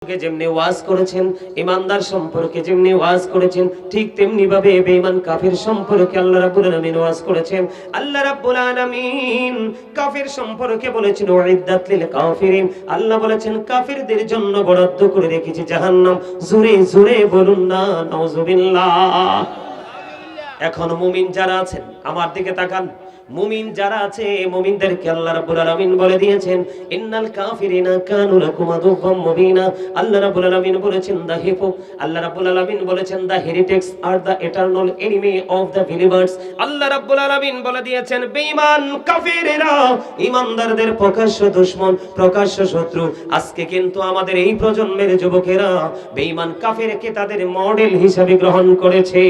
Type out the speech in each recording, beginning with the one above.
যেমনি ওয়াজ করেছেন, ইমানদার সম্পর্কে যেমনি ওয়াজ করেছেন, ঠিক তেমনি ভাবে বেঈমান কাফির সম্পর্কে আল্লাহ রাব্বুল আলামিন ওয়াজ করেছেন। আল্লাহ রাব্বুল আলামিন কাফির সম্পর্কে বলেছেন উইদ্দাত লিল কাফিরিন। আল্লাহ বলেছেন কাফিরদের জন্য বরাদ্দ করে রেখেছি জাহান্নাম। জোরে জোরে বলুন না নাউজুবিল্লাহ। এখন মুমিন যারা আছেন আমার দিকে তাকান। মুমিন যারা আছে মুমিনদেরকে আল্লাহ রাব্বুল আলামিন বলে দিয়েছেন ইন্নাল কাফিরিনা কানু লাকুম আদুওয়াম মুবিনা। আল্লাহ রাব্বুল আলামিন বলেছেন দা হিপো, আল্লাহ রাব্বুল আলামিন বলেছেন the heretics are the eternal enemy of the believers. Allah রাব্বুল আলামিন বলে দিয়েছেন বেঈমান কাফিরেরা ঈমানদারদের প্রকাশ্য দুশমন, প্রকাশ্য শত্রু। আজকে কিন্তু আমাদের এই প্রজন্মের যুবকেরা বেঈমান কাফিরকে তাদের মডেল হিসেবে গ্রহণ করেছে।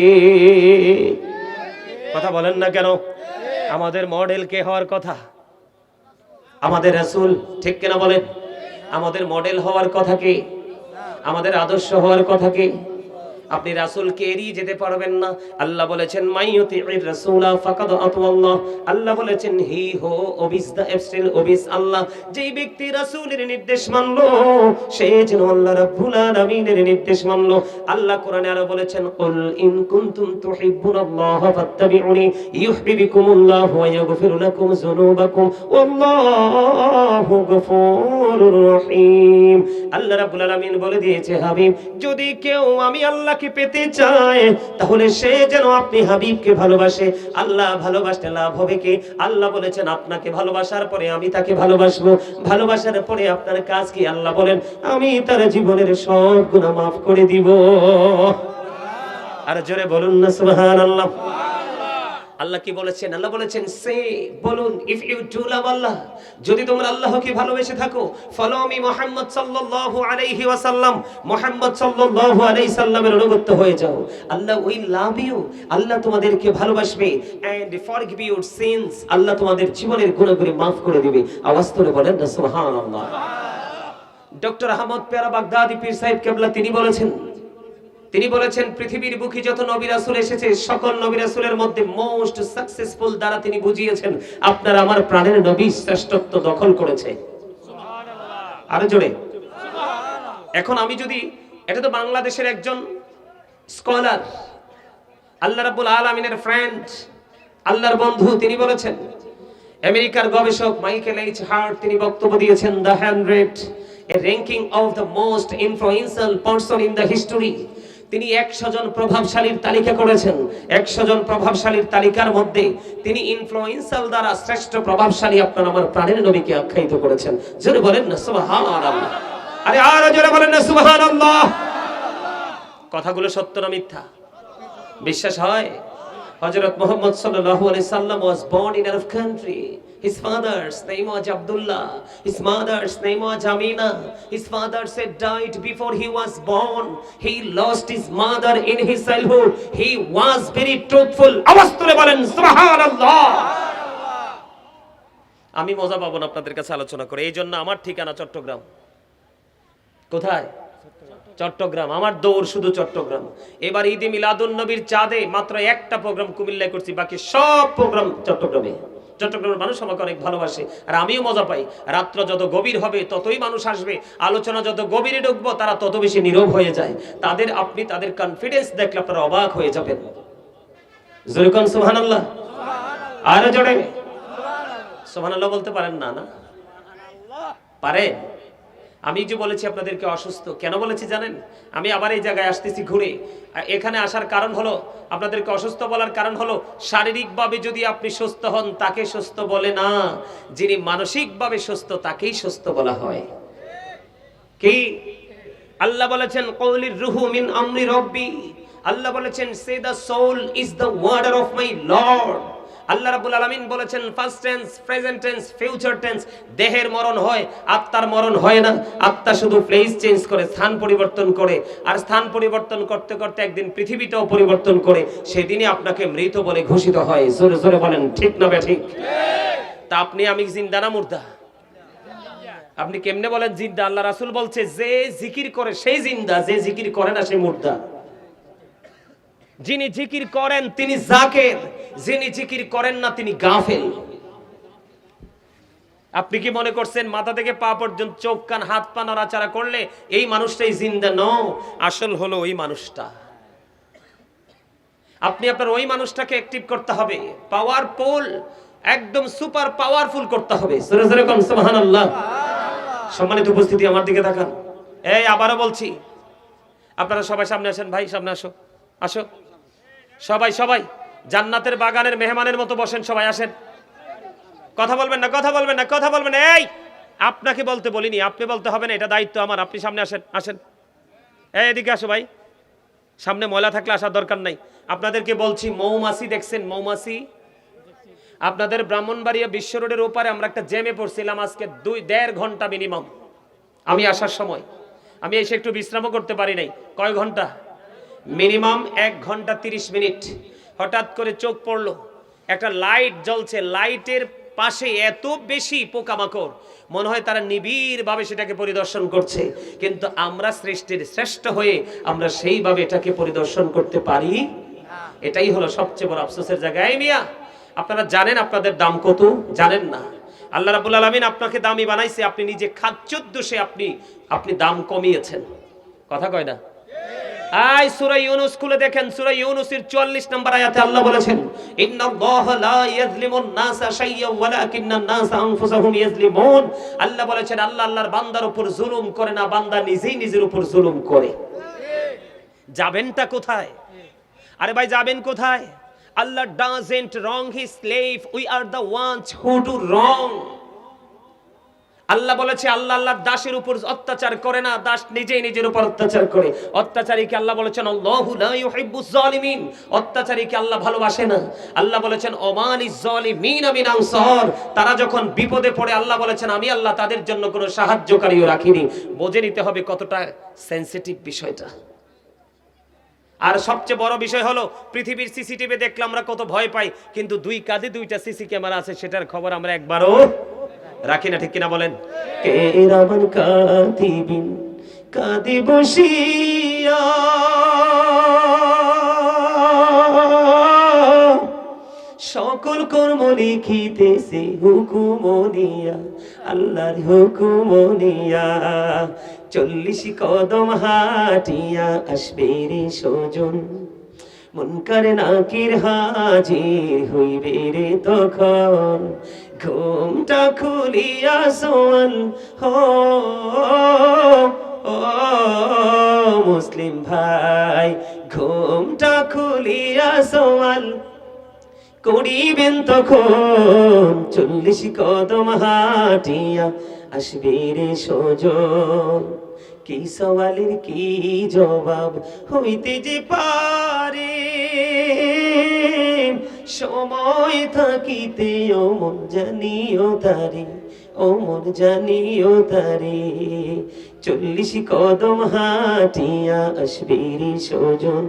কথা বলেন না কেন? আমাদের মডেল কে হওয়ার কথা? আমাদের রাসূল, ঠিক কিনা বলেন? আমাদের মডেল হওয়ার কথা কে? আমাদের আদর্শ হওয়ার কথা কে? আপনি রাসূলকে এড়িয়ে যেতে পারবেন না। আল্লাহ বলেছেন মাইয়ুতির রাসূলা ফাকাদ আতাল্লাহ। আল্লাহ বলেছেন হি হো ওবিস দা এফস্টিল ওবিস আল্লাহ। যেই ব্যক্তি রাসূলের নির্দেশ মানলো সে যেন আল্লাহ রাব্বুল আলামিনের নির্দেশ মানলো। আল্লাহ কোরআনে আরো বলেছেন কুল ইন কুনতুম তুহিব্বুনাল্লাহ ফাত্তাবিউনি ইউহিব্বুকুমুল্লাহু ওয়া ইয়াগফির লাকুম যুনুবাকুম ওয়াল্লাহু গফুরুর রহিম। আল্লাহ রাব্বুল আলামিন বলে দিয়েছে হাবিব যদি কেউ আমি আল্লাহ পেতে চায় তাহলে সে যেন আপনি হাবিবকে ভালোবাসে। আল্লাহ ভালোবাসতে লাভ হবে কি? আল্লাহ বলেছেন আপনাকে ভালোবাসার পরে আমি তাকে ভালোবাসবো। ভালোবাসার পরে আপনার কাজ কি? আল্লাহ বলেন আমি তার জীবনের সব গুনাহ মাফ করে দিব। আর জোরে বলুন না সুবহানাল্লাহ। আল্লাহ কি বলেছেন? আল্লাহ বলেছেন সে বলুন ইফ ইউ ডু লাভ আল্লাহ, যদি তোমরা আল্লাহকে ভালোবেসে থাকো, ফলো মি মুহাম্মদ সাল্লাল্লাহু আলাইহি ওয়াসাল্লাম, মুহাম্মদ সাল্লাল্লাহু আলাইহি সাল্লামের অনুগত হয়ে যাও। আল্লাহ উইল লাভ ইউ, আল্লাহ তোমাদেরকে ভালোবাসবে। এন্ড ফরগিভ ইউর সিনস, আল্লাহ তোমাদের জীবনের গুনাহগুলি maaf করে দিবে। আওয়াজ করে বলেন না সুবহানাল্লাহ। ডক্টর আহমদ পেয়ারা বাগদাদি পীর সাহেব কেবলা তিনি বলেছেন পৃথিবীর বুকে যত নবী রাসূল এসেছে সকল নবী রাসূলের মধ্যে মোস্ট সাকসেসফুল দ্বারা তিনি বুঝিয়েছেন আপনার আমার প্রাণের নবী শ্রেষ্ঠত্ব দখল করেছে। সুবহানাল্লাহ। আরো জোরে সুবহানাল্লাহ। এখন আমি যদি এটা তো বাংলাদেশের একজন স্কলার, আল্লাহ রাব্বুল আলামিনের ফ্রেন্ড, আল্লাহর বন্ধু, তিনি বলেছেন। আমেরিকার গবেষক মাইকেল এইচ হার্ট তিনি বক্তব্য দিয়েছেন the 100 a ranking of the most influential person in the history। তিনি 100 জন প্রভাবশালীর তালিকা করেছেন। 100 জন প্রভাবশালীর তালিকার মধ্যে তিনি ইনফ্লুয়েন্সাল দ্বারা শ্রেষ্ঠ প্রভাবশালী আপনার আমার প্রাণের নবীকে আখ্যায়িত করেছেন। জোরে বলেন না সুবহানাল্লাহ। আরে আর জোরে বলেন না সুবহানাল্লাহ। কথাগুলো সত্য না মিথ্যা? বিশ্বাস হয়? হযরত মুহাম্মদ সাল্লাল্লাহু আলাইহি সাল্লাম was born in Arab country. His father's name was Abdullah. His mother's name was Amina. His father said died before he was born. He lost his mother in his childhood. He was very truthful. আওয়াজ তুলে বলেন সুবহানাল্লাহ। আমি মজা পাবো না আপনাদের কাছে আলোচনা করে। এইজন্য আমার ঠিকানা চট্টগ্রাম। কোথায়? চট্টগ্রাম। আমার দৌড় শুধু চট্টগ্রাম। এবার ঈদে মিলাদুন নবীর চাঁদে মাত্র একটা প্রোগ্রাম কুমিল্লায় করছি, বাকি সব প্রোগ্রাম চট্টগ্রামে। চট্টগ্রামের মানুষ আমাকে অনেক ভালোবাসে আর আমিও মজা পাই। রাত্র যত গভীর হবে ততই মানুষ আসবে, আলোচনা যত গভীরে ঢুকবো তারা তত বেশি নীরব হয়ে যায়। আপনি তাদের কনফিডেন্স দেখলে আপনারা অবাক হয়ে যাবেন। জোরে কোন সুবহানাল্লাহ। আর জোরে সুবহানাল্লাহ বলতে পারেন না? না পারে? আমি যে বলেছি আপনাদেরকে অসুস্থ, কেন বলেছি জানেন? আমি আবার এই জায়গায় আসতেছি ঘুরে। এখানে আসার কারণ হলো আপনাদেরকে অসুস্থ বলার কারণ হলো শারীরিকভাবে যদি আপনি সুস্থ হন তাকে সুস্থ বলে না, যিনি মানসিকভাবে সুস্থ তাকেই সুস্থ বলা হয়। কি আল্লাহ বলেছেন কওলির রূহু মিন আমরি রব্বি। আল্লাহ বলেছেন say the soul is the order of my lord. Allah রাব্বুল আলামিন বলেছেন first tense, present tense, future tense. দেহের মরণ হয়, আত্মার মরণ হয় না। আত্মা শুধু প্লেস চেঞ্জ করে, স্থান পরিবর্তন করে, আর স্থান পরিবর্তন করতে করতে একদিন পৃথিবীটাও পরিবর্তন করে সেদিনই আপনাকে মৃত বলে ঘোষিত হয়। জোরে জোরে বলেন ঠিক না বেঠিক? তা আপনি আমি জিন্দা না মুর্দা? আপনি কেমনে বলেন জিন্দা? আল্লাহ রাসূল বলছে যে জিকির করে সেই জিন্দা, যে জিকির করে না সে মুর্দা। যিনি জিকির করেন তিনি জাকির, যিনি জিকির করেন না তিনি গাফেল। আপনি কি মনে করছেন মাথা থেকে পা পর্যন্ত চোখ কান হাত পা নড়াচড়া করলে এই মানুষটাই জিন্দা? নো, আসল হলো ওই মানুষটা। আপনি আপনার ওই মানুষটাকে অ্যাক্টিভ করতে হবে, পাওয়ারফুল, একদম সুপার পাওয়ারফুল করতে হবে। জোরে জোরে কোন সুবহানাল্লাহ। সম্মানিত উপস্থিতি, আমার দিকে তাকান। এই আবারও বলছি, আপনারা সবাই সামনে আসেন। ভাই সামনে আসো, আসো সবাই, সবাই জান্নাতের বাগানের মেহমানের মতো বসেন। সবাই আসেন। কথা বলবেন না, কথা বলবেন না, কথা বলবেন না। এই আপনাকে বলতে বলিনি, আপনি বলতে হবে না, এটা দায়িত্ব আমার। আপনি সামনে আসেন, আসেন। এই এদিকে আসো ভাই, সামনে ময়লা থাকলে আসার দরকার নাই। আপনাদেরকে বলছি, মৌমাছি দেখছেন? মৌমাছি আপনাদের ব্রাহ্মণবাড়িয়া বিশ্ব রোডের ওপারে আমরা একটা জ্যামে পড়ছিলাম আজকে 2.5 ঘন্টা মিনিমাম। আমি আসার সময় আমি এসে একটু বিশ্রামও করতে পারি নাই। কয় ঘন্টা? মিনিমাম 1 ঘন্টা 30 মিনিট। হঠাৎ করে চোখ পড়লো, একটা লাইট জ্বলছে, লাইটের পাশে এত বেশি পোকামাকড়, মনে হয় তারা নিবিড়ভাবে সেটাকে পরিদর্শন করছে। কিন্তু আমরা সৃষ্টির শ্রেষ্ঠ হয়ে আমরা সেইভাবে এটাকে পরিদর্শন করতে পারি। এটাই হলো সবচেয়ে বড় আফসোসের জায়গা। এই মিয়া, আপনারা জানেন আপনাদের দাম কত? জানেন না। আল্লাহ রাব্বুল আলামিন আপনাকে দামি বানাইছে, আপনি নিজে খাদ্যের দোষে আপনি দাম কমিয়েছেন। কথা কয় না? আই সূরা ইউনূস খুলে দেখেন, সূরা ইউনূসের 44 নম্বর আয়াতে আল্লাহ বলেছেন, ইন্নাল্লাহা লা ইয়াযলিমুন নাসা শাইয়্যান ওয়ালাকিন্নান নাসা আনফুসাহুম ইয়াযলিমুন। আল্লাহ বলেছেন, আল্লাহ আল্লাহর বান্দার উপর জুলুম করে না, বান্দা নিজেই নিজের উপর জুলুম করে। যাবেনটা কোথায়? আরে ভাই যাবেন কোথায়? Allah doesn't wrong his slave, we are the ones who do wrong. আল্লাহ বলেছে আল্লাহ আল্লাহর দাসের উপর অত্যাচার করে না, দাস নিজেই নিজের উপর অত্যাচার করে। অত্যাচারীকে আল্লাহ বলেছেন আল্লাহু লা ইউহিব্বুজ জালিমিন, অত্যাচারীকে আল্লাহ ভালোবাসে না। আল্লাহ বলেছেন ওমানিজ জালিমিনা মিন আনসার, তারা যখন বিপদে পড়ে আল্লাহ বলেছেন আমি আল্লাহ তাদের জন্য কোনো সাহায্যকারীও রাখিনি। বুঝে নিতে হবে কতটা সেনসিটিভ বিষয়টা। আর সবচেয়ে বড় বিষয় হলো, পৃথিবীর সিসিটিভি দেখলে আমরা কত ভয় পাই, কিন্তু 2 কাঁধে 2টা সিসি ক্যামেরা আছে, সেটার খবর আমরা একবারও রাখি না। ঠিক কিনা বলেন? কিরামান কাতিবিন কাঁদে বসিয়া সকল কর্ম লিখিতেছে হুকুম নিয়া, আল্লাহর হুকুম নিয়া। 40 কদম হাঁটিয়া আসবে রে সজন, মুনকার নাকির হাজির হইবে রে তখন। ঘুমটা খুলিয়া সোয়াল হো ও মুসলিম ভাই, ঘুমটা খুলিয়া সোয়াল করিবেন তখন। 40 কদম হাঁটিয়া আসবে রে সজন। কি সওয়ালের কি জবাব হইতে যে পারে, সময় থাকিতে অমন জানিও তারে, অমন জানিও তারে। 40 কদম হাঁটিয়া আসবে রে সজন,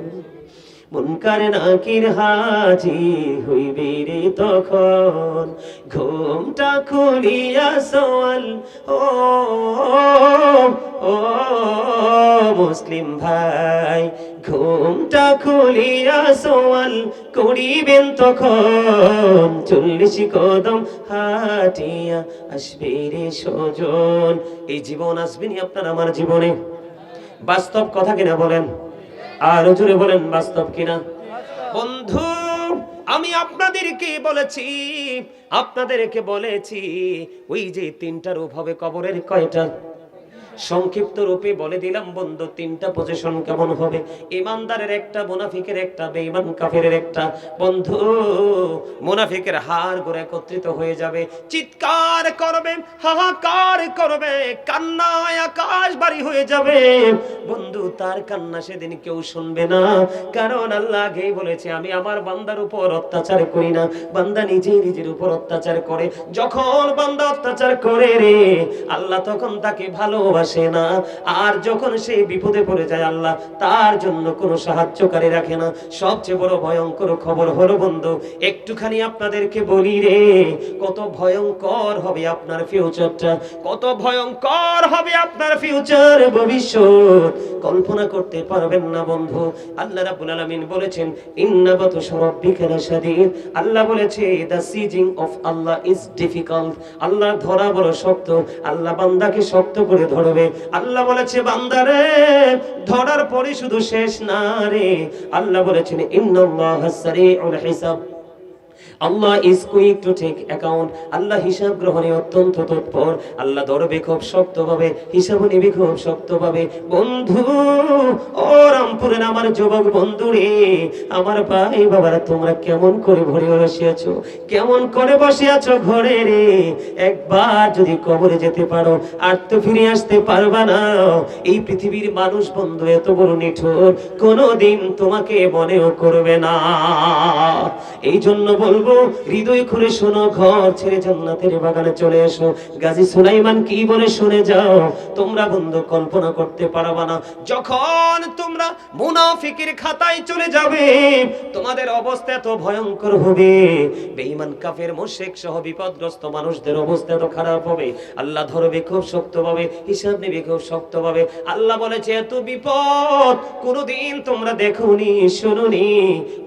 মুনকার নাকির হাজির হইবে রে তখন। ঘুমটা খুলিয়া সোয়াল ও ও মুসলিম ভাই, ঘুমটা খুলিয়া সোয়াল করিবেন তখন। 40 কদম হাঁটিয়া আসবে রে সজন। এই জীবন আসবেনি আপনার আমার জীবনে, বাস্তব কথা কিনা বলেন? আর জোরে বলেন, বাস্তব কিনা? বন্ধু, আমি আপনাদেরকে বলেছি ওই যে 3টা রূপ হবে কবরের। কয়টা? সংক্ষিপ্ত রূপে বলে দিলাম বন্ধু, 3টা পজিশন কেমন হবে। ইমানদারের একটা, মুনাফিকের একটা, বেঈমান কাফেরের একটা। বন্ধু, মুনাফিকের হাড় গোড়া একত্রিত হয়ে যাবে, চিৎকার করবে, হাহাকার করবে, কান্নায় আকাশ বাড়ি হয়ে যাবে। বন্ধু, তার কান্না সেদিন কেউ শুনবে না, কারণ আল্লাহ আগেই বলেছে আমি আমার বান্দার উপর অত্যাচার করি না, বান্দা নিজেই নিজের উপর অত্যাচার করে। যখন বান্দা অত্যাচার করে রে, আল্লাহ তখন তাকে ভালোবাসে ভালোবাসে না। আর যখন সে বিপদে পড়ে যায় আল্লাহ তার জন্য কোনো সাহায্যকারী রাখে না। সবচেয়ে বড় ভয়ঙ্কর খবর হলো বন্ধু, একটুখানি আপনাদেরকে বলি রে, কত ভয়ঙ্কর হবে আপনার ফিউচারটা, কত ভয়ঙ্কর হবে আপনার ফিউচার, ভবিষ্যৎ কল্পনা করতে পারবেন না বন্ধু। আল্লাহ রাব্বুল আলামিন বলেছেন ইন্না বাতশা রাব্বিকা লাশাদীদ। আল্লাহ বলেছে the seizing of Allah is difficult. Allah ধরা বড় শক্ত, আল্লাহ বান্দাকে শক্ত করে ধরবে। আল্লাহ বলেছে বান্দারে ধরার পরে শুধু শেষ না রে, আল্লাহ বলেছেন ইন্নাল্লাহা সারিউল হিসাব। Allah is quick to take account. Allah হিসাব গ্রহণে অত্যন্ত তৎপর। আল্লাহ ধরবে খুব শক্তভাবে, হিসাব নেবে খুব শক্তভাবে। বন্ধু ও রামপুরের আমার যুবক বন্ধু রে, আমার ভাই বাবারা, তোমরা কেমন করে ঘরে বসে আছো, কেমন করে বসে আছো ঘরে রে? একবার যদি কবরে যেতে পারো আর তো ফিরে আসতে পারবা না। এই পৃথিবীর মানুষ বন্ধু এত বড় নিঠুর, কোনোদিন তোমাকে মনেও করবে না। এই জন্য বলবো হৃদয় খুলে শোনো, ঘর ছেড়ে জান্নাতের বাগানে চলে এসো। গাজী সুলাইমান কি বলে শুনে যাও। তোমরা বন্ধু কল্পনা করতে পারবা না, যখন তোমরা মুনাফিকের খাতায় চলে যাবে তোমাদের অবস্থা এত ভয়ঙ্কর হবে। বেঈমান কাফের মুশরিক সহ বিপদগ্রস্ত মানুষদের অবস্থা এত খারাপ হবে। আল্লাহ ধরবে খুব শক্তভাবে, হিসাব নেবে খুব শক্তভাবে। আল্লাহ বলেছে এত বিপদ কোনোদিন তোমরা দেখোনি, শুনোনি,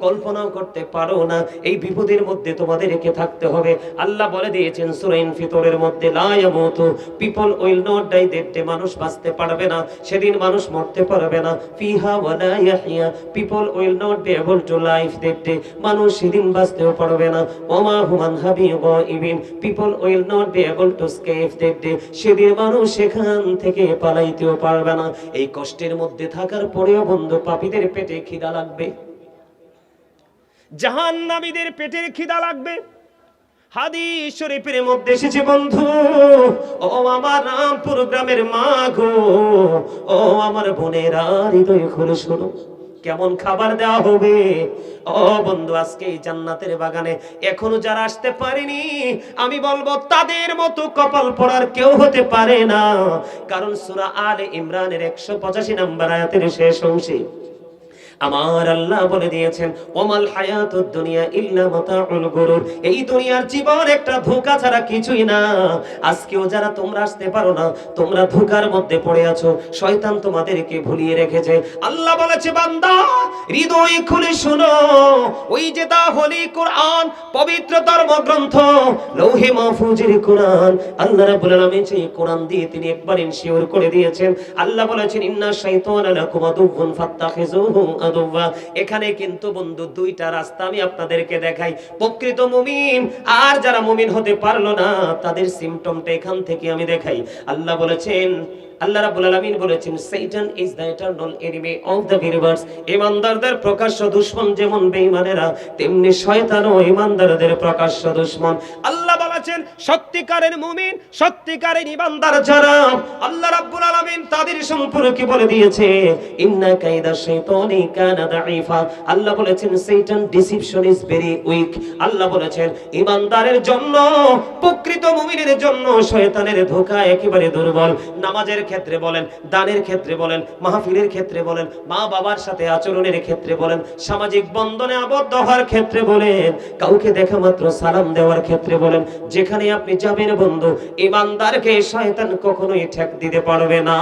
কল্পনা করতে পারো না। এই বিপদের মধ্যে তোমাদেরকে থাকতে হবে। আল্লাহ বলে দিয়েছেন সূরা ইনফিতরের মধ্যে লা ইয়ামুতু, people will not die, that day মানুষ বাঁচতে পারবে না, সেদিন মানুষ মরতে পারবে না। ফিহা ওয়ালা ইয়াহইয়া, people will not be able to life, that day মানুষ সেদিন বাঁচতেও পারবে না। ওমা হুমান হাবিগাইবিন, people will not be able to escape, that day সেদিন মানুষ সেখান থেকে পালাইতেও পারবে না। এই কষ্টের মধ্যে থাকার পরেও বন্ধু পাপীদের পেটে খিদা লাগবে, জাহান্নামীদের পেটের খিদা লাগবে। হাদিস শরীফের মধ্যে এসেছে বন্ধু, ও আমার রামপুর গ্রামের মা গো, ও আমার বোনেরা, হৃদয় খুলে শোনো কেমন খাবার দেওয়া হবে। ও বন্ধু আজকে এই জান্নাতের বাগানে এখনো যারা আসতে পারেনি, আমি বলবো তাদের মতো কপাল পড়ার কেউ হতে পারে না। কারণ সূরা আলে ইমরানের 185 নম্বর আয়াতের শেষ অংশে আমার আল্লাহ বলে দিয়েছেন ওমাল হায়াতুদ দুনিয়া ইল্লা মাতাউল গুরুর। এই দুনিয়ার জীবন একটা ধোঁকা ছাড়া কিছুই না। আজকেও যারা তোমরা আসতে পারো না, তোমরা ধোঁকার মধ্যে পড়ে আছো, শয়তান তোমাদেরকে ভুলিয়ে রেখেছে। আল্লাহ বলেছে বান্দা হৃদয় খুলে শোনো, ওই যে দা হোলি কোরআন, পবিত্র ধর্মগ্রন্থ লৌহে মাহফুজের কোরআন, আল্লাহ রাব্বুল আলামিন সেই কোরআন দিয়ে তিনি একবার ইনশিওর করে দিয়েছেন। আল্লাহ বলেছেন ইন্না শাইতানা লাকুম আদুউন ফাত্তাখিযুহু আদুওয়া। এখানে কিন্তু বন্ধু দুইটা রাস্তা আমি আপনাদেরকে দেখাই, প্রকৃত মুমিন আর যারা মুমিন হতে পারলো না তাদের সিম্পটমটা এখান থেকে আমি দেখাই। আল্লাহ বলেছেন, আল্লাহ রাব্বুল আলামিন বলেছেন Satan is the eternal enemy of the believers। ঈমানদারদের প্রকাশ্য দুশমন যেমন বেঈমানেরা, তেমনি শয়তানও ঈমানদারদের প্রকাশ্য দুশমন। আল্লাহ বলেছেন সত্যিকারের মুমিন, সত্যিকারের ঈমানদার যারা, আল্লাহ রাব্বুল আলামিন তাদের সম্পর্কে বলে দিয়েছে ইন্না কাইদা শাইতানি কানা দাঈফা। আল্লাহ বলেছেন Satan deception is very weak। আল্লাহ বলেছেন ঈমানদারের জন্য, প্রকৃত মুমিনের জন্য শয়তানের ধোঁকা একেবারে দুর্বল। নামাজের ক্ষেত্রে বলেন, দানের ক্ষেত্রে বলেন, মাহফিলের ক্ষেত্রে বলেন, মা বাবার সাথে আচরণের ক্ষেত্রে বলেন, সামাজিক বন্ধনে আবদ্ধ হওয়ার ক্ষেত্রে বলেন, কাউকে দেখা মাত্র সালাম দেওয়ার ক্ষেত্রে বলেন, যেখানে আপনি যাবেন বন্ধু, ঈমানদারকে শয়তান কখনোই ঠেক দিতে পারবে না।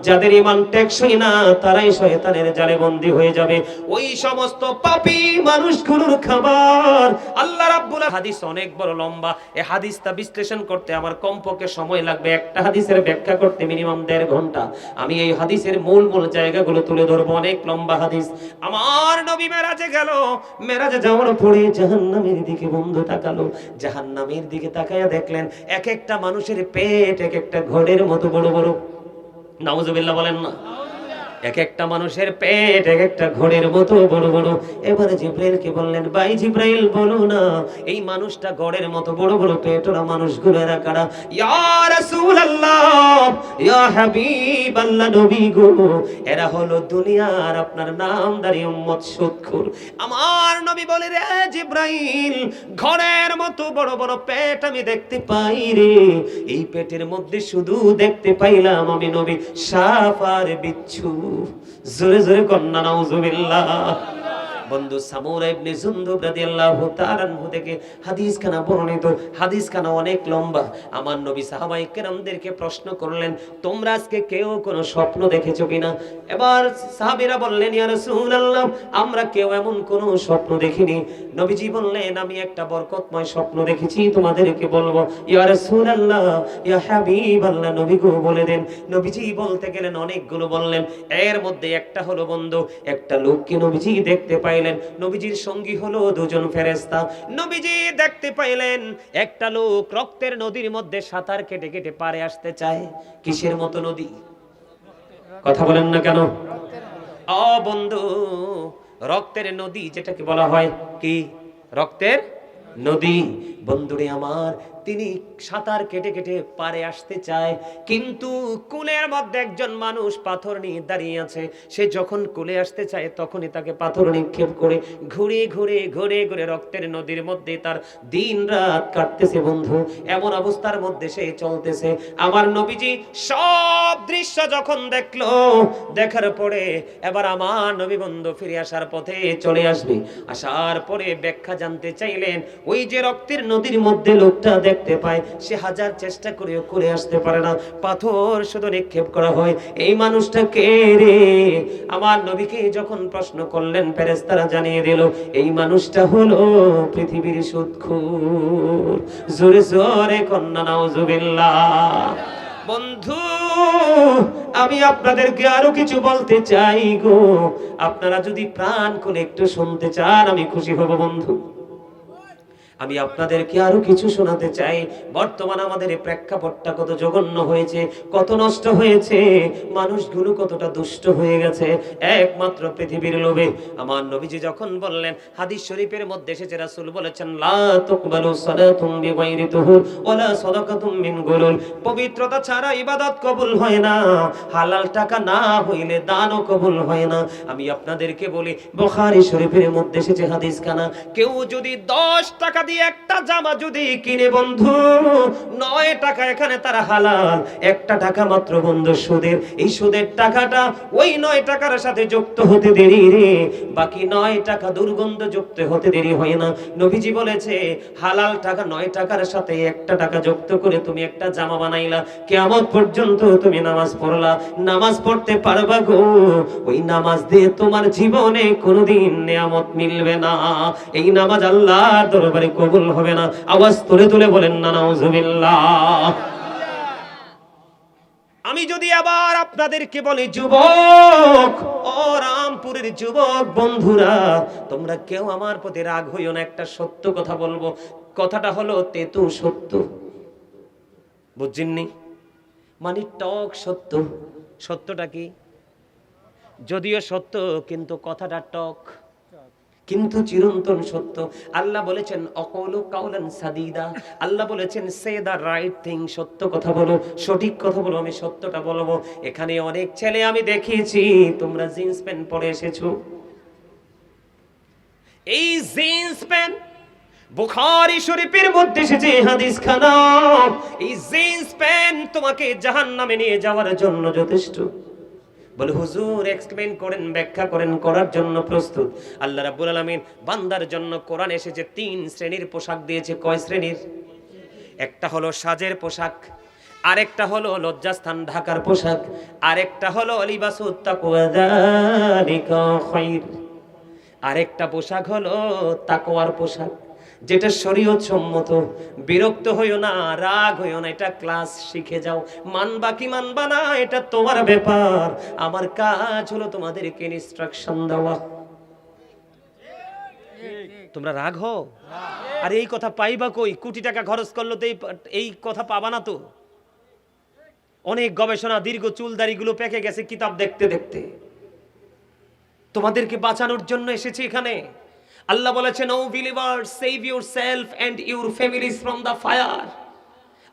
যাদের ঈমান টেকসই না তারাই শয়তানের জালে বন্দী হয়ে যাবে। ওই সমস্ত পাপী মানুষগুলোর খাবার আল্লাহ রাব্বুল। হাদিস অনেক বড় লম্বা, এই হাদিসটা বিশ্লেষণ করতে আমার কমপক্ষে সময় লাগবে, একটা হাদিসের ব্যাখ্যা করতে মিনিমাম 1.5 ঘন্টা। আমি এই হাদিসের মূল জায়গাগুলো তুলে ধরবো, অনেক লম্বা হাদিস। আমার নবী মেরাজে গেল, মেরাজে যাওয়ার পরে জাহান্নামের দিকে বন্ধু তাকালো, জাহান্নামের দিকে তাকায়া দেখলেন এক একটা মানুষের পেট এক একটা ঘড়ের মতো বড় বড়। নাউজুবিল্লাহ বলেন না। এক একটা মানুষের পেট এক একটা ঘোড়ের মতো বড় বড়। এবারে জিব্রাইলকে বললেন, ভাই জিব্রাইল বলো না, এই মানুষটা ঘোড়ের মতো বড় বড় পেট ওরা মানুষগুলো এরা কারা? ইয়া রাসূলুল্লাহ, ইয়া হাবিবাল্লাহ, নবী গো, এরা হলো দুনিয়ার আপনার নামদারি উম্মত সুদখোর। আমার নবী বলে, রে জিব্রাইল, ঘোড়ের মতো বড় বড় পেট আমি দেখতে পাই রে, এই পেটের মধ্যে শুধু দেখতে পাইলাম আমি নবী সাপ আর বিচ্ছু। জোরে জোরে কন্যা নাউজুবিল্লাহ। বন্ধু সামুরা ইবনে জুনদুব রাদিয়াল্লাহু তাআলা আনহু থেকে হাদিস খানা বর্ণিত। হাদিস খানা অনেক লম্বা। আমার নবী সাহাবায়ে কেরামদেরকে প্রশ্ন করলেন, তোমরা আজকে কেউ কোনো স্বপ্ন দেখেছো কিনা? এবার সাহাবীরা বললেন, ইয়া রাসূলুল্লাহ, আমরা কেউ এমন কোনো স্বপ্ন দেখিনি। নবীজি বললেন, আমি একটা বরকতময় স্বপ্ন দেখেছি, তোমাদেরকে বলবো। ইয়া রাসূলুল্লাহ, ইয়া হাবিবাল্লাহ, নবী গো বলে দেন। নবীজি বলতে গেলেন অনেকগুলো বললেন, এর মধ্যে একটা হলো বন্ধু, একটা লোককে নবীজি দেখতে পাইলেন। নবীজির সঙ্গী হলো দুজন ফেরেশতা। নবীজি দেখতে পাইলেন একটা লোক রক্তের নদীর মধ্যে সাঁতার কেটে কেটে পারে আসতে চায়। কিসের মতো নদী? কথা বলেন না কেন? ও বন্ধু, রক্তের নদী যেটাকে বলা হয় কি? রক্তের নদী। বন্ধুরে আমার, তিনি সাঁতার কেটে কেটে পারে আসতে চায়, কিন্তু কুলের মধ্যে একজন মানুষ পাথর নিয়ে দাঁড়িয়ে আছে। সে যখন কুলে আসতে চায় তখনই তাকে পাথর নিক্ষেপ করে ঘুরে ঘুরে ঘুরে ঘুরে রক্তের নদীর মধ্যে তার দিন রাত কাটতেছে। বন্ধু, এমন অবস্থার মধ্যে সে চলতেছে। আমার নবীজি সব দৃশ্য যখন দেখলো, দেখার পরে এবার আমার নবী বন্ধু ফিরে আসার পথে চলে আসবে। আসার পরে ব্যাখ্যা জানতে চাইলেন, ওই যে রক্তের নদীর মধ্যে লোকটা দেখতে পায়, সে হাজার চেষ্টা করেও করে আসতে পারে না, পাথর শুধু নিক্ষেপ করা হয়। এই মানুষটা কে রে? আমার নবীকে যখন প্রশ্ন করলেন, ফেরেশতারা জানিয়ে দিল, এই মানুষটা হলো পৃথিবীর সুদখোর। জোরে জোরে কন্যা নাউজুবিল্লাহ। বন্ধু, আমি আপনাদেরকে আরো কিছু বলতে চাই গো, আপনারা যদি প্রাণ খুলে একটু শুনতে চান আমি খুশি হব। বন্ধু, আমি আপনাদেরকে আরো কিছু শোনাতে চাই। বর্তমান আমাদের এই প্রেক্ষাপটটা কত জঘন্য হয়েছে, কত নষ্ট হয়েছে, মানুষগুলো কতটা দুষ্ট হয়ে গেছে একমাত্র পৃথিবীর লোভে। আমার নবীজি যখন বললেন, হাদিস শরীফের মধ্যে এসেছে, রাসূল বলেছেন, লা তুকবালু সালাতুম বিগাইরি তুহুর ওয়ালা সাদাকাতুম মিন গুলুল। পবিত্রতা ছাড়া ইবাদত কবুল হয় না, হালাল টাকা না হইলে দানও কবুল হয় না। আমি আপনাদেরকে বলি, বুখারী শরীফের মধ্যে এসেছে হাদিস খানা, কেউ যদি 10 টাকা দিয়ে একটা জামা যদি কিনে বন্ধু, 9 টাকা এখানে তার হালাল, 1 টাকা মাত্র বন্ধু সুদের। এই সুদের টাকাটা ওই 9 টাকার সাথে যুক্ত হতে দেরি রে, বাকি 9 টাকা দুর্গন্ধ যুক্ত হতে দেরি হয় না। নবীজি বলেছে, হালাল টাকা 9 টাকার সাথে 1 টাকা যুক্ত করে তুমি একটা জামা বানাইলা, কিয়ামত পর্যন্ত তুমি নামাজ পড়লা, নামাজ পড়তে পারবা গো, ওই নামাজ দিয়ে তোমার জীবনে কোনোদিন নিয়ামত মিলবে না। এই নামাজ আল্লাহর দরবারে কবুল হবে না। আওয়াজ তুলে তুলে বলেন না নাউজুবিল্লাহ। আমি যদি আবার আপনাদেরকে বলি, যুবক ও রামপুরের যুবক বন্ধুরা, তোমরা কেউ আমার প্রতি রাগ হইও না, একটা সত্য কথা বলবো। কথাটা হলো তেতু সত্য, বুঝছেননি? মানে টক সত্য। সত্যটা কি? যদিও সত্য, কিন্তু কথাটা টক, কিন্তু চিরন্তন সত্য। আল্লাহ বলেছেন, অকৌলু কাউলান সাদিদা, আল্লাহ বলেছেন, সে দা রাইট থিং, সত্য কথা বলো, সঠিক কথা বলো, আমি সত্যটা বলবো। এখানে অনেক ছেলে আমি দেখিয়েছি, তোমরা জিন্স প্যান্ট পরে এসেছো। এই জিন্স প্যান্ট বুখারী শরীফের মধ্যে এসেছে হাদিস খানা, এই জিন্স প্যান্ট তোমাকে জাহান্নামে নিয়ে যাওয়ার জন্য যথেষ্ট। বলে, হুজুর এক্সপ্লেইন করেন, ব্যাখ্যা করেন, করার জন্য প্রস্তুত। আল্লাহ রাব্বুল আলামিন বান্দার জন্য কোরআন এসেছে 3 শ্রেণীর পোশাক দিয়েছে। কয় শ্রেণীর? একটা হলো সাজের পোশাক, আরেকটা হলো লজ্জাস্থান ঢাকার পোশাক, আরেকটা হলো লিবাসুত তাকওয়া যালিকা খায়র, আরেকটা পোশাক হলো তাকওয়ার পোশাক, যেটা শরীয়ত সম্মত। বিরক্ত হইও না, রাগ হইও না, এটা ক্লাস শিখে যাও। মানবা কি মানবা না এটা তোমার ব্যাপার, আমার কাজ হলো তোমাদেরকে ইনস্ট্রাকশন দেওয়া। তোমরা রাগ হও? আর এই কথা পাইবা কই? কোটি টাকা খরচ করলো তো এই কথা পাবা না তো। অনেক গবেষণা, দীর্ঘ চুলদারিগুলো পেকে গেছে কিতাব দেখতে দেখতে। তোমাদেরকে বাঁচানোর জন্য এসেছি এখানে। আল্লাহ বলেছেন, O believers, save yourself and your families from the fire.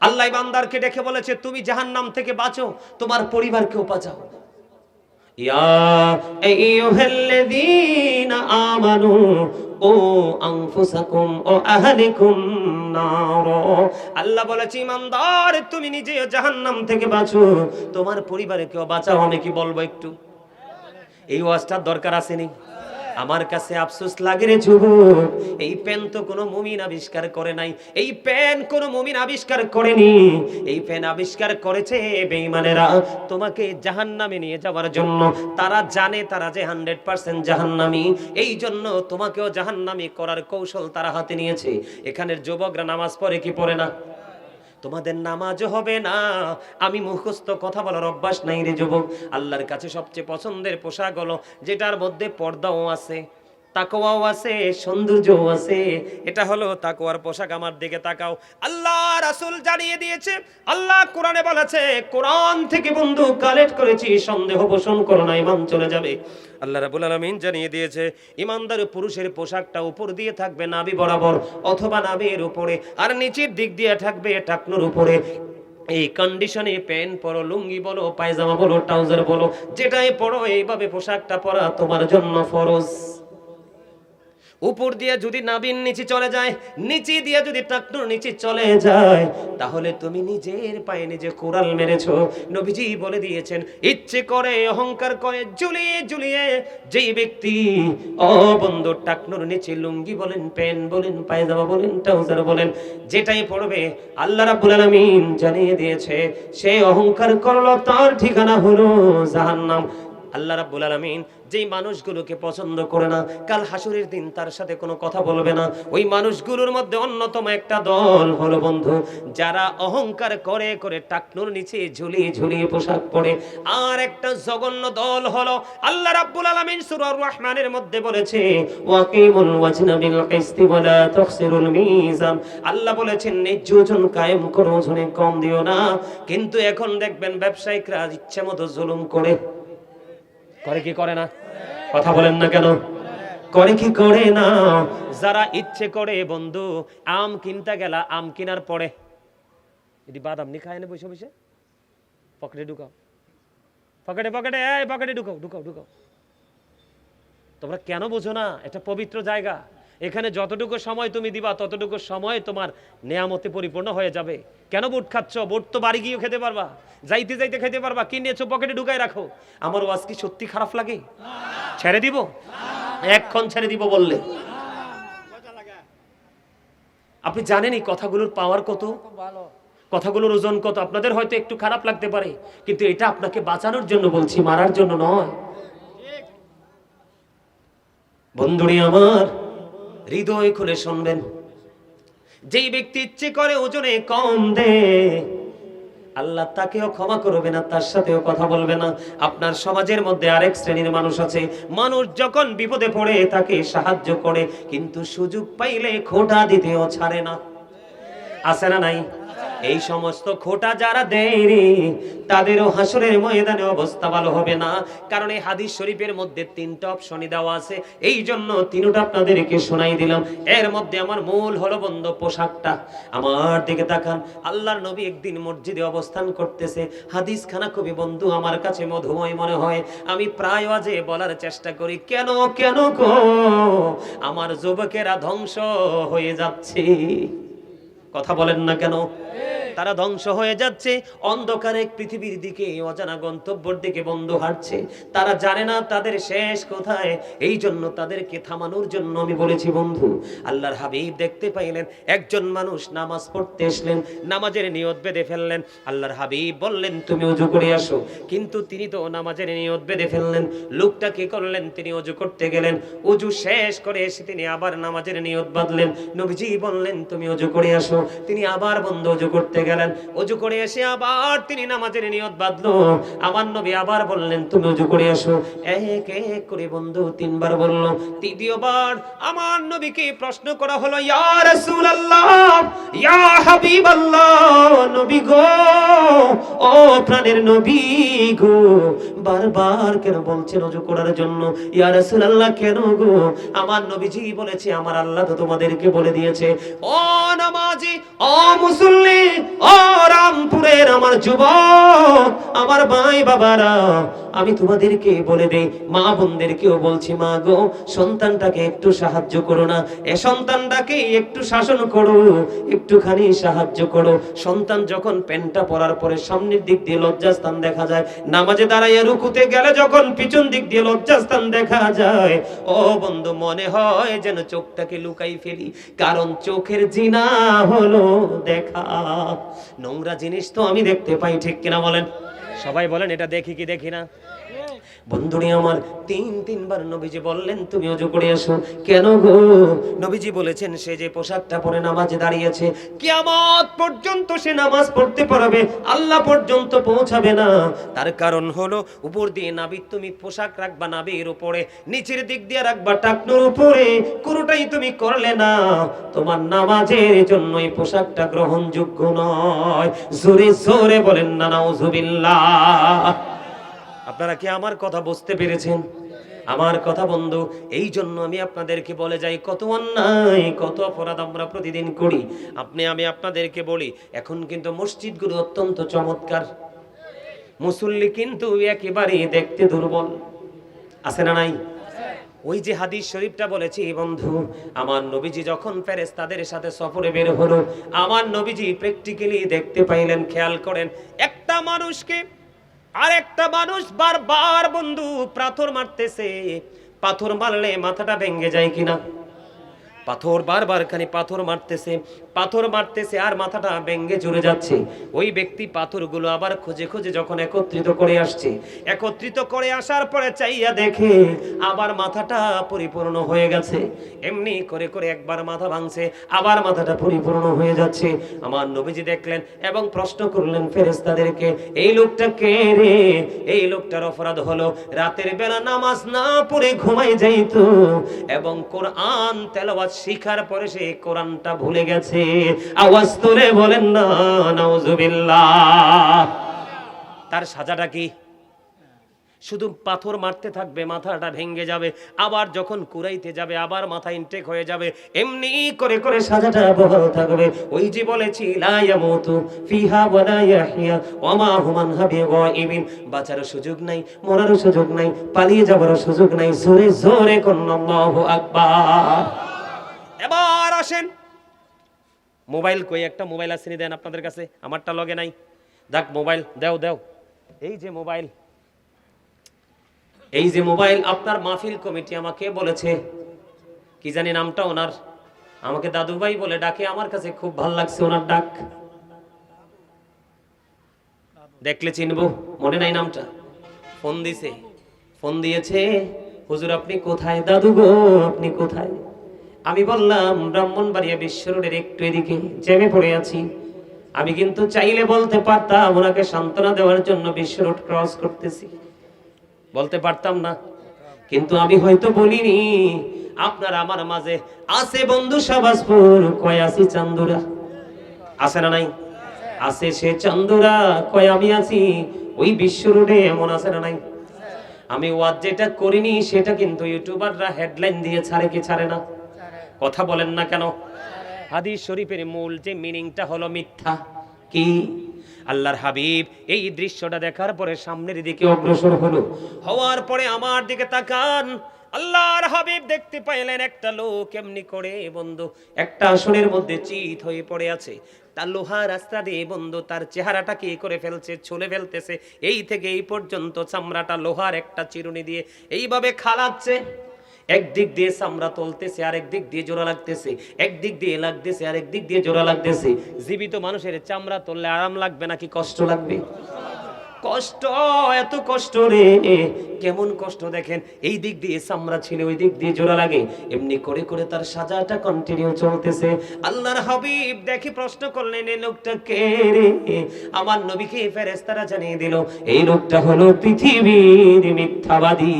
Allah বান্দারকে ডেকে বলেছে, তুমি জাহান্নাম থেকে বাঁচো, তোমার পরিবারকেও বাঁচাও। ইয়া আইয়ুহাল্লাযীনা আমানু ও আনফুসাকুম ও আহলিকুম নার। আল্লাহ বলেছে, ইমানদার তুমি নিজেও জাহান্নাম থেকে বাঁচো, তোমার পরিবারকেও বাঁচাও। আমি কি বলবো একটু? এই ওয়াজটার দরকার আসেনি? আমার কাছে আফসোস লাগে রে যুবক, এই পেন তো কোনো মুমিন আবিষ্কার করে নাই, এই পেন কোনো মুমিন আবিষ্কার করেনি। এই পেন আবিষ্কার করেছে বেঈমানেরা তোমাকে জাহান্নামে নিয়ে যাওয়ার জন্য। তারা জানে তারা যে 100% জাহান্নামী, এই জন্য তোমাকেও জাহান্নামী করার কৌশল তারা হাতে নিয়েছে। এখানের যুবকরা নামাজ পড়ে কি পড়ে না? তোমাদের নামাজও হবে না। আমি মুখস্থ কথা বলার অভ্যাস নাই রে যুবক। আল্লাহর কাছে সবচেয়ে পছন্দের পোশাক হলো যেটার মধ্যে পর্দাও আছে, তাকওয়াও আছে, সৌন্দর্যও আছে। এটা হলো তাকওয়ার পোশাক। আমার দিকে তাকাও। আল্লাহ রাসূল জানিয়ে দিয়েছে, আল্লাহ কোরআনে বলেছে, কোরআন থেকে বন্ধু কালেক্ট করেছি, সন্দেহ পোষণ করো না, ঈমান চলে যাবে। আল্লাহ রাব্বুল আলামিন জানিয়ে দিয়েছে, ঈমানদার পুরুষের পোশাকটা উপর দিয়ে থাকবে নাভি বরাবর অথবা নাভির উপরে, আর নিচের দিক দিয়ে থাকবে টাকনুর উপরে। এই কন্ডিশনে প্যান্ট পরো, লুঙ্গি বলো, পায়জামা বলো, ট্রাউজার বলো, যেটাই পরো, এইভাবে পোশাকটা পরা তোমার জন্য ফরজ। উপর দিয়ে যদি নাভির নিচে চলে যায়, নিচে দিয়ে যদি টাকনুর নিচে চলে যায়, তাহলে তুমি নিজের পায়ে নিজে কোরাল মেরেছো। নবীজি বলে দিয়েছেন, ইচ্ছে করে অহংকার করে ঝুলিয়ে ঝুলিয়ে যেই ব্যক্তি বন্ধু টাকনুর নিচে লুঙ্গি বলেন, প্যান্ট বলেন, পায়জামা বলেন, ট্রাউজার বলেন, যেটাই পড়বে, আল্লাহ রাব্বুল আলামিন জানিয়ে দিয়েছে, সে অহংকার করলো, তার ঠিকানা হলো জাহান্নাম। আল্লাহ রাব্বুল আলামিন যেই মানুষগুলোকে পছন্দ করে না, কাল হাসরের দিন তার সাথে কোনো কথা বলবে না। ওই মানুষগুলোর মধ্যে অন্যতম একটা দল হলো বন্ধু, যারা অহংকার করে করে টাকনুর নিচে ঝুলিয়ে ঝুলিয়ে পোশাক পরে। আর একটা জঘন্য দল হলো, আল্লাহ রাব্বুল আলামিন সূরা আর-রহমানের মধ্যে বলেছে, ওয়াকিমুল ওয়াজনা বিল কিসতি ওয়া লা তুখসিরুল মিজান। আল্লাহ বলেছেন, ন্যায্য ওজন কায়েম করো, ওজনে কম দিও না। কিন্তু এখন দেখবেন ব্যবসায়িকরা ইচ্ছেমতো জুলুম করে কি করে না? কথা বলেন না কেন? করে কি করে না? যারা ইচ্ছে করে বন্ধু, আম কিনতে গেলা, আম কেনার পরে এটি বাদাম নি খায় না, বসে বসে পকেটে ঢুকাও, পকেটে পকেটে, এই পকেটে ঢুকাও ঢুকাও ঢুকাও। তোমরা কেন বোঝো না? এটা পবিত্র জায়গা, এখানে যতটুকু সময় তুমি দিবা ততটুকু সময় তোমার নেয়ামতে পরিপূর্ণ হয়ে যাবে। কেন বুট খাচ্ছ? বুট তো বাড়ি গিয়েও খেতে পারবা, যাইতে যাইতে খেতে পারবা, কি নিয়েছো পকেটে ঢুকাই রাখো। আমার ওয়াজ কি সত্যি খারাপ লাগে? ছেড়ে দিব? এক্ষণ ছেড়ে দিব বললে? আপনি জানেন এই কথাগুলোর পাওয়ার কত, কথাগুলোর ওজন কত। আপনাদের হয়তো একটু খারাপ লাগতে পারে, কিন্তু এটা আপনাকে বাঁচানোর জন্য বলছি, মারার জন্য নয়। বন্ধুরি আমার, হৃদয় খুলে শুনবেন, যেই ব্যক্তি ইচ্ছে করে ওজনে কম দেয়, আল্লাহ তাকেও ক্ষমা করবে না, তার সাথেও কথা বলবে না। আপনার সমাজের মধ্যে আরেক শ্রেণীর মানুষ আছে, মানুষ যখন বিপদে পড়ে তাকে সাহায্য করে, কিন্তু সুযোগ পাইলে খোঁটা দিতেও ছাড়ে না। আছে না নাই? এই সমস্ত খোটা যারা দেয় রে, তাদেরও হাসরের ময়দানে অবস্থা ভালো হবে না। কারণ এই হাদিস শরীফের মধ্যে 3টা অপশনই দেওয়া আছে, এই জন্য 3টা আপনাদেরকে শোনাই দিলাম। এর মধ্যে আমার মূল হলো বন্ধ পোশাকটা। আমার দিকে তাকান, আল্লাহর নবী একদিন মসজিদে অবস্থান করতেছে, হাদিস খানা কবি বন্ধু আমার কাছে মধুময় মনে হয়। আমি প্রায় আজে বলার চেষ্টা করি, কেন কেন গো আমার যুবকেরা ধ্বংস হয়ে যাচ্ছে। কথা বলেন না কেন? তারা ধ্বংস হয়ে যাচ্ছে, অন্ধকারে পৃথিবীর দিকে, অজানা গন্তব্যের দিকে বন্ধু হাঁটছে। তারা জানে না তাদের শেষ কোথায়। এই জন্য তাদেরকে থামানোর জন্য আমি বলেছি বন্ধু, আল্লাহর হাবিব দেখতে পাইলেন একজন মানুষ নামাজ পড়তে আসলেন, নামাজের নিয়ত বেঁধে ফেললেন। আল্লাহর হাবিব বললেন, তুমি ওযু করে আসো। কিন্তু তিনি তো নামাজের নিয়ত বেঁধে ফেললেন। লোকটা কি করলেন? তিনি ওযু করতে গেলেন, ওযু শেষ করে এসে তিনি আবার নামাজের নিয়ত বাঁধলেন। নবীজি বললেন, তুমি ওযু করে আসো। তিনি আবার বন্ধু ওযু করতে করতে গেলেন। অজু করে এসে আবার তিনি নামাজের নিয়ত বাঁধলো। আমার নবী আবার বললেন তুমি অজু করে এসো। এক এক করে বন্ধু তিনবার বলল। তৃতীয়বার আমার নবীকে প্রশ্ন করা হলো, ইয়া রাসূলুল্লাহ, ইয়া হাবিবাল্লাহ, নবী গো, ও প্রাণের নবী গো, বারবার কেন বলছেন অজু করার জন্য? ইয়া রাসূলুল্লাহ কেন গো? আমার নবীজি বলেছে আমার আল্লাহ তো তোমাদেরকে বলে দিয়েছে, ও নামাজি, ও মুসল্লি, ও রামপুরের আমার যুবক, আমার ভাই বাবারা, আমি তোমাদেরকে বলে দেই, মা বোনদেরকেও বলছি, মা গো, সন্তানটাকে একটু সাহায্য করো না, এ সন্তানটাকে একটু শাসন করো, একটুখানি সাহায্য করো। সন্তান যখন প্যান্টটা পরার পরে সামনের দিক দিয়ে লজ্জাস্থান দেখা যায়, নামাজে দাঁড়াইয়া রুকুতে গেলে যখন পিছন দিক দিয়ে লজ্জাস্থান দেখা যায়, ও বন্ধু মনে হয় যেন চোখটাকে লুকাই ফেলি, কারণ চোখের জিনা হলো দেখা। নোংরা জিনিস তো আমি দেখতে পাই, ঠিক কিনা বলেন? সবাই বলেন এটা দেখি কি দেখি না? বন্ধুরে আমার, তিনবার নবীজি বললেন তুমি ওযু করে এসো। কেন গো? নবীজি বলেছেন সে যে পোশাকটা পরে নামাজে দাঁড়িয়েছে, কিয়ামত পর্যন্ত সে নামাজ পড়তে পারবে, আল্লাহ পর্যন্ত পৌঁছাবে না। তার কারণ হলো, উপর দিয়ে নাবির তুমি পোশাক রাখবা নাবির উপরে, নিচের দিক দিয়ে রাখবা টাকনুর উপরে, কোনোটাই তুমি করলে না, তোমার নামাজের জন্য এই পোশাকটা গ্রহণযোগ্য নয়। জোরে জোরে বলেন না নাউজুবিল্লাহ। আপনারা কি আমার কথা বুঝতে পেরেছেন? আমার কথা বন্ধু, এই জন্য আমি আপনাদেরকে বলে যাই, কত অন্যায়, কত অপরাধ আমরা প্রতিদিন করি। আমি আপনাদেরকে বলি, এখন কিন্তু মসজিদগুলো অত্যন্ত চমৎকার, মুসল্লি কিন্তু একেবারে দেখতে দুর্বল, আছে না নাই? ওই যে হাদিস শরীফটা বলেছি বন্ধু, আমার নবীজি যখন ফেরেশতাদের সাথে সফরে বের হলো, আমার নবীজি প্র্যাকটিক্যালি দেখতে পাইলেন, খেয়াল করেন, একটা মানুষকে আরেকটা মানুষ বারবার বন্ধু পাথর মারতেছে। পাথর মারলে মাথাটা ভেঙে যায় কিনা? পাথর বারবার খানি পাথর মারতেছে আর মাথাটা ভেঙে জুড়ে যাচ্ছে। ওই ব্যক্তি পাথরগুলো আবার খুঁজে খুঁজে যখন একত্রিত করে আসার পরে চাইয়া দেখে আবার মাথাটা পরিপূর্ণ হয়ে গেছে। এমনি করে করে একবার মাথা ভাঙছে, আবার মাথাটা পরিপূর্ণ হয়ে যাচ্ছে। আমার নবীজি দেখলেন এবং প্রশ্ন করলেন ফেরেশতাদেরকে, এই লোকটা কে রে? এই লোকটার অপরাধ হলো রাতের বেলা নামাজ না পড়ে ঘুমায় যাইতো এবং কোরআন তেলাওয়াত শিখার পরে সে কোরআনটা ভুলে গেছে। আওয়াজ তুলে বলেন না নাউজুবিল্লাহ। তার সাজাটা কি? শুধু পাথর মারতে থাকবে, মাথাটা ভেঙে যাবে, আবার যখন কুরাইতে যাবে আবার মাথা ইনটেক হয়ে যাবে, এমনি করে করে সাজাটা বহাল থাকবে। ওই যে বলেছি, লা ইয়ামুতু ফিহা ওয়া লা ইয়াহইয়া ওয়া মা হুম আনহা বিগাইবিন, বাঁচার সুযোগ নাই, মরার সুযোগ নাই, পালিয়ে যাবার সুযোগ নাই। জোরে জোরে কোন আল্লাহু আকবার। এবার আসেন, মোবাইল কই? একটা মোবাইল আসেনি, দেন আপনাদের কাছে, আমারটা লগে নাই। দেখ মোবাইল দেও। এই যে মোবাইল আপনার মাহফিল কমিটি আমাকে বলেছে, কি জানি নামটা ওনার, আমাকে দাদু ভাই বলে ডাকে, আমার কাছে খুব ভালো লাগছে ওনার ডাক, দেখলে চিনবো, মনে নাই নামটা। ফোন দিয়েছে, হুজুর আপনি কোথায়? দাদু গো আপনি কোথায়? আমি বললাম ব্রাহ্মণবাড়িয়া বিশ্ব রোডের একটু এদিকে জ্যামে পড়ে আছি। আমি কিন্তু চাইলে বলতে পারতাম ওনাকে সান্ত্বনা দেওয়ার জন্য বিশ্ব রোড ক্রস করতেছি, বলতে পারতাম না, কিন্তু আমি হয়তো বলিনি। আপনার আমার মাঝে আছে বন্ধু শাহবাজপুর, কয় আছি চান্দুরা, আছে না নাই? আছে সে চান্দুরা, কয় আমি আছি ওই বিশ্ব রোডে, এমন আছে না নাই? আমি ওয়াজ যেটা করিনি সেটা কিন্তু ইউটিউবাররা হেডলাইন দিয়ে ছাড়ে কি ছাড়ে না? কথা বলেন না কেন? হাদিস শরীফের মূল যে মিনিংটা হলো মিথ্যা। কি? আল্লাহর হাবিব এই দৃশ্যটা দেখার পরে সামনের দিকে অগ্রসর হওয়ার পরে আমার দিকে তাকান, আল্লাহর হাবিব দেখতে পাইলেন একটা লোক এমনি করে বন্ধু একটা আসনের মধ্যে চিত হয়ে পড়ে আছে। তার লোহার রাস্তা দিয়ে বন্ধু তার চেহারাটা কি করে ফেলছে, ছুলে ফেলতেছে, এই থেকে এই পর্যন্ত চামড়াটা লোহার একটা চিরুনি দিয়ে এইভাবে খালাচ্ছে। একদিক দিয়ে চামড়া তুলতেছে, আরেক দিক দিয়ে জোড়া লাগতেছে, একদিক দিয়ে লাগতেছে, আরেক দিক দিয়ে জোড়া লাগতেছে। জীবিত মানুষের চামড়া তুললে আরাম লাগবে নাকি কষ্ট লাগবে? কষ্ট, এত কষ্ট রে, কেমন কষ্ট দেখেন, এই দিক দিয়ে চামড়া ছিল, ওই দিক দিয়ে জোড়া লাগে, এমনি করে করে তার সাজাটা কন্টিনিউ চলতেছে। আল্লাহর হাবিব দেখে প্রশ্ন করলেন, এই লোকটা কে রে? আমার নবীকে ফেরেশতারা জানিয়ে দিল, এই লোকটা হলো পৃথিবীর মিথ্যাবাদী।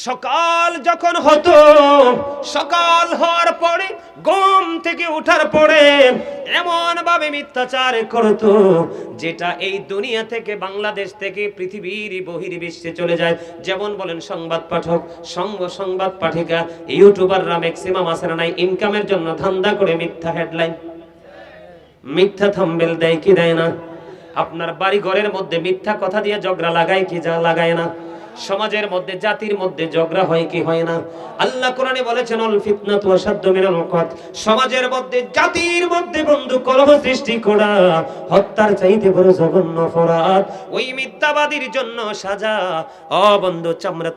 সকাল যখন হতো, সকাল হওয়ার পরে, ঘুম থেকে ওঠার পরে এমন ভাবে মিথ্যাচার করত যেটা এই দুনিয়া থেকে, বাংলাদেশ থেকে পৃথিবীর বহির্বিশ্বে চলে যায়। যেমন বলেন সংবাদ পাঠক, সংবাদ পাঠিকা, ইউটিউবাররা ম্যাক্সিমাম আছে না নাই, ইনকামের জন্য ধান্দা করে মিথ্যা হেডলাইন, মিথ্যা থাম্বনেল দেয় কি দেয় না? আপনার বাড়ি ঘরের মধ্যে মিথ্যা কথা দিয়ে ঝগড়া লাগায় কি যা লাগায় না? সমাজের মধ্যে, জাতির মধ্যে ঝগড়া হয় কি হয় না? আল্লাহ কোরআনে বলেছেন, আল ফিতনাতু আশাদ্দু মিনাল কতল। সমাজের মধ্যে, জাতির মধ্যে বন্ধু কলহ সৃষ্টি করা হত্যার চাইতে বড় জঘন্য অপরাধ। ওই মিথ্যাবাদীর জন্য সাজা, বন্ধু চামড়া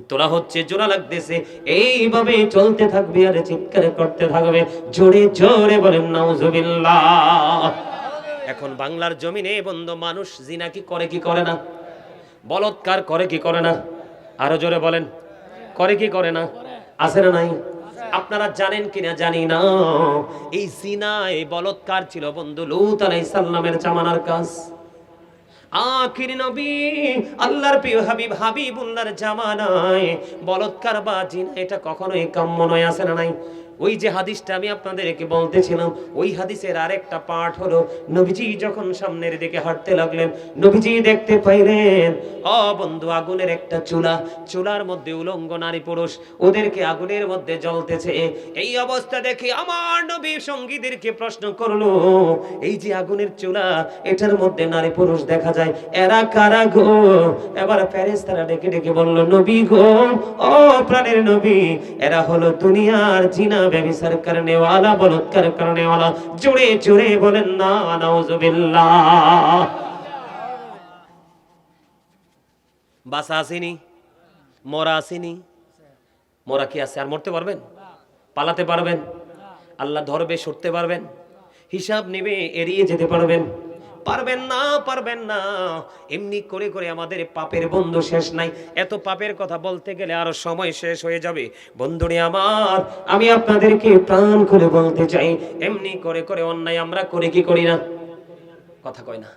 তোলা হচ্ছে, জোড়া লাগতেছে, এইভাবে চলতে থাকবে আর চিৎকার করতে থাকবে, জোরে জোরে বলেন নাউজুবিল্লাহ। এখন বাংলার জমিনে বন্ধু মানুষ জিনা কি করে কি করে না? বলৎকার করে কি করে না? আরো জোরে বলেন, করে কি করে না? আছে না নাই? আপনারা জানেন কিনা জানি না, এই জিনা, এই বলৎকার ছিল বন্ধু লূত আলাইহিস সালামের জামানার কাজ। আখির নবী আল্লাহর প্রিয় হাবিব হাবিবুল্লাহর জামানায় বলৎকার বা জিনা এটা কখনোই কাম্য নয়। আছে না নাই? ওই যে হাদিসটা আমি আপনাদেরকে বলতেছিলাম, ওই হাদিসের আরেকটা পার্ট হলো, নবীজি যখন সামনের দিকে হাঁটতে লাগলেন, নবীজি দেখতে পাইলেন বন্ধু আগুনের একটা চুলা, চুলার মধ্যে উলঙ্গ নারী পুরুষ, ওদেরকে আগুনের মধ্যে জ্বলতেছে। এই অবস্থা দেখে আমার নবী সঙ্গীদেরকে প্রশ্ন করলো, এই যে আগুনের চুলা, এটার মধ্যে নারী পুরুষ দেখা যায়, এরা কারা গো? এবার ফেরেশতারা ডেকে ডেকে বলল, নবী গো, ও প্রাণের নবী, এরা হলো দুনিয়ার জিনা ব্যভিচার করনে ওয়ালা, বলৎকার করনে ওয়ালা। জোরে জোরে বলেন না নাউজুবিল্লাহ। বাসা আসেনি, মরা আসেনি, মরা কি আছে? আর মরতে পারবেন? পালাতে পারবেন? আল্লাহ ধরবে, সরতে পারবেন? হিসাব নেবে, এড়িয়ে যেতে পারবেন? পারবেন না, পারবেন না। এমনি করে করে আমাদের পাপের বন্ধু শেষ নাই। এত পাপের কথা বলতে গেলে আরো সময় শেষ হয়ে যাবে। বন্ধুরে আমার, আমি আপনাদেরকে প্রাণ করে বলতে চাই, এমনি করে করে অন্যায় আমরা করি কি করি না? কথা কয় না?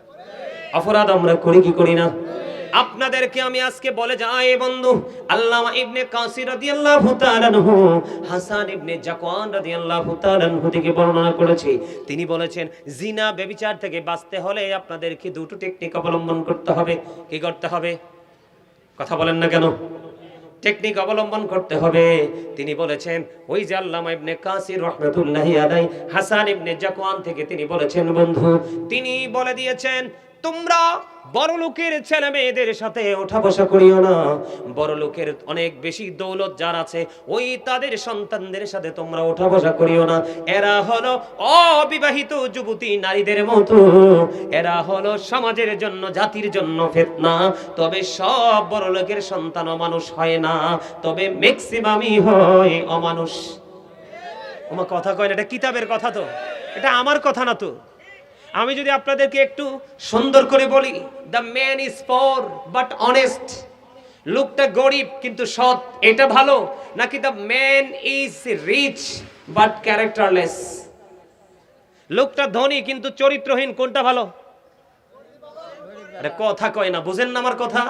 অপরাধ আমরা করি কি করি না? আপনাদেরকে আমি আজকে বলে যাই বন্ধু, আল্লামা ইবনে কাসির রাদিয়াল্লাহু তাআলা আনহু হাসান ইবনে জাকওয়ান রাদিয়াল্লাহু তাআলা আনহু থেকে বর্ণনা করেছে। তিনি বলেছেন, জিনা ব্যভিচার থেকে বাঁচতে হলে আপনাদেরকে দুটো টেকনিক অবলম্বন করতে হবে। কি করতে হবে? কথা বলেন না কেন? টেকনিক অবলম্বন করতে হবে। তিনি বলেছেন, ওই যে আল্লামা ইবনে কাসির রাহমাতুল্লাহি আলাইহি হাসান ইবনে জাকওয়ান থেকে তিনি বলেছেন বন্ধু, তিনি বলে দিয়েছেন, তোমরা বড় লোকের ছেলে মেয়েদের সাথে ওঠা বসা করিও না। বড় লোকের অনেক বেশি দৌলত যার আছে, ওই তাদের সন্তানদের সাথে তোমরা ওঠা বসা করিও না। এরা হলো অবিবাহিত যুবতী নারীদের মতো, এরা হলো সমাজের জন্য, জাতির জন্য ফিতনা। তবে সব বড় লোকের সন্তান অমানুষ হয় না, তবে ম্যাক্সিমামই হয় অমানুষ। আমার কথা কয় না, এটা কিতাবের কথা, তো এটা আমার কথা না। তো আমি যদি আপনাদেরকে একটু সুন্দর করে বলি, the man is poor but honest, লোকটা গরিব কিন্তু সৎ, এটা ভালো, নাকি the man is rich but characterless, লোকটা ধনী কিন্তু চরিত্রহীন, কোনটা ভালো? আরে কথা কয় না, বুঝেন না আমার কথা?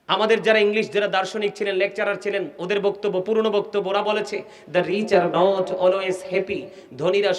আমাদের যারা ইংলিশ, যারা দার্শনিক ছিলেন, লেকচারার ছিলেন, ওদের বক্তব্য, পুরনো বক্তব্য, ওরা বলেছে, the rich are not always happy, ধনীরা